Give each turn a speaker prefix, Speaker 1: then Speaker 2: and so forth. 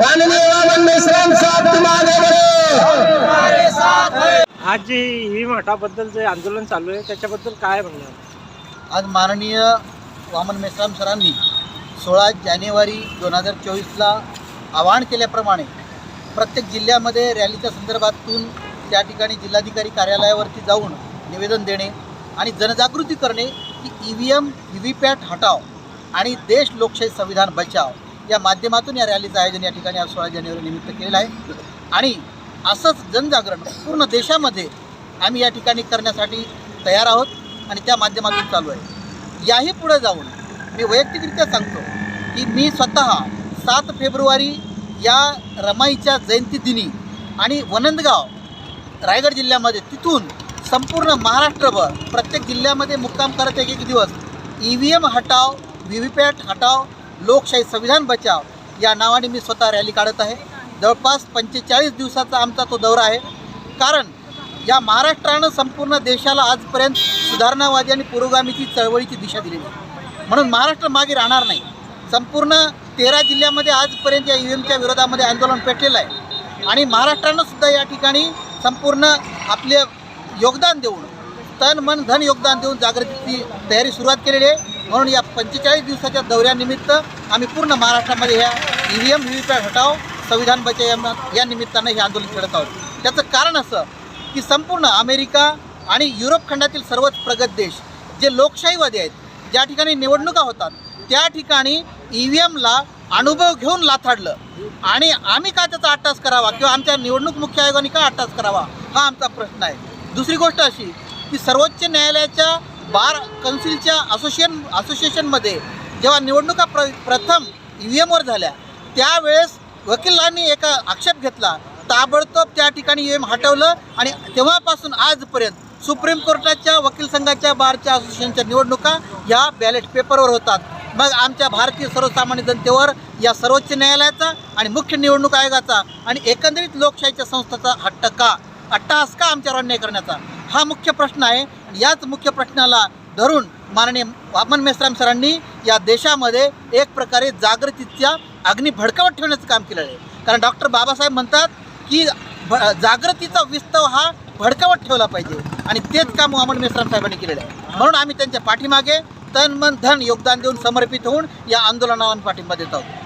Speaker 1: माननीय वामन मेश्राम साहब तुम आगे बढ़ो।
Speaker 2: आज जे ईव्हीएम हटाबद्दल जे आंदोलन चालू आहे त्याच्याबद्दल काय म्हणणं?
Speaker 3: आज माननीय वामन मेश्राम सरांनी 16 जानेवारी 2024ला आवाहन केल्याप्रमाणे प्रत्येक जिल्ह्यामध्ये रॅलीच्या संदर्भातून त्या ठिकाणी जिल्हाधिकारी कार्यालयावरती जाऊन निवेदन देणे आणि जनजागृती करणे की ईव्हीएम व्हीव्हीपॅट हटाव आणि देश लोकशाही संविधान बचाव या माध्यमातून या रॅलीचं आयोजन या ठिकाणी आज 16 जानेवारी निमित्त केलेलं आहे। आणि असंच जनजागरण पूर्ण देशामध्ये आम्ही या ठिकाणी करण्यासाठी तयार आहोत आणि त्या माध्यमातून चालू आहे। याही पुढे जाऊन मी वैयक्तिकरित्या सांगतो की मी स्वतः 7 फेब्रुवारी या रमाईच्या जयंतीदिनी आणि वनंदगाव रायगड जिल्ह्यामध्ये तिथून संपूर्ण महाराष्ट्रभर प्रत्येक जिल्ह्यामध्ये मुक्काम करत एक दिवस ईव्हीएम हटाव व्हीव्हीपॅट हटाव लोकशाही संविधान बचाव या नावाने मी स्वतः रॅली काढत आहे। जवळपास 45 दिवसाचा आमचा तो दौरा आहे। कारण या महाराष्ट्रानं संपूर्ण देशाला आजपर्यंत सुधारणावादी आणि पुरोगामीची चळवळीची दिशा दिलेली आहे। म्हणून महाराष्ट्र मागे राहणार नाही। संपूर्ण 13 जिल्ह्यामध्ये आजपर्यंत या ईव्हीएमच्या विरोधामध्ये आंदोलन पेटलेलं आहे आणि महाराष्ट्रानं सुद्धा या ठिकाणी संपूर्ण आपले योगदान देऊन तन मन धन योगदान देऊन जागृतीची तयारी सुरुवात केलेली आहे। म्हणून या 45 दिवसाच्या दौऱ्यानिमित्त आम्ही पूर्ण महाराष्ट्रामध्ये ह्या ईव्हीएम व्हीव्हीपॅट हटाव संविधान बचाव या निमित्तानं हे आंदोलन करत आहोत। त्याचं कारण असं की संपूर्ण अमेरिका आणि युरोप खंडातील सर्वच प्रगत देश जे लोकशाहीवादी आहेत, ज्या ठिकाणी निवडणुका होतात त्या ठिकाणी ईव्हीएमला अनुभव घेऊन लाथाडलं आणि आम्ही का त्याचा अट्टास करावा किंवा आमच्या निवडणूक मुख्य आयोगाने का अट्टास करावा हा आमचा प्रश्न आहे। दुसरी गोष्ट अशी की सर्वोच्च न्यायालयाच्या बार कौन्सिलच्या असोसिएशनमध्ये जेव्हा निवडणुका प्रथम ईव्हीएमवर झाल्या त्यावेळेस वकिलांनी एक आक्षेप घेतला, ताबडतोब त्या ठिकाणी ईव्हीएम हटवलं आणि तेव्हापासून आजपर्यंत सुप्रीम कोर्टाच्या वकील संघाच्या बारच्या असोसिएशनच्या निवडणुका या बॅलेट पेपरवर होतात। मग आमच्या भारतीय सर्वसामान्य जनतेवर या सर्वोच्च न्यायालयाचा आणि मुख्य निवडणूक आयोगाचा आणि एकंदरीत लोकशाहीच्या संस्थाचा अट्टहास का आमच्यावर अन्याय करण्याचा हा मुख्य प्रश्न आहे। याच मुख्य प्रश्नाला धरून माननीय वामन मेश्राम सरांनी या देशामध्ये एक प्रकारे जागृतीच्या अग्नी भडकावत ठेवण्याचं काम केलेलं आहे। कारण डॉक्टर बाबासाहेब म्हणतात की जागृतीचा विस्तव हा भडकावत ठेवला पाहिजे आणि तेच काम वामन मेश्राम साहेबांनी केलेलं आहे। म्हणून आम्ही त्यांच्या पाठीमागे तन मन धन योगदान देऊन समर्पित होऊन या आंदोलनाला पाठिंबा देत आहोत।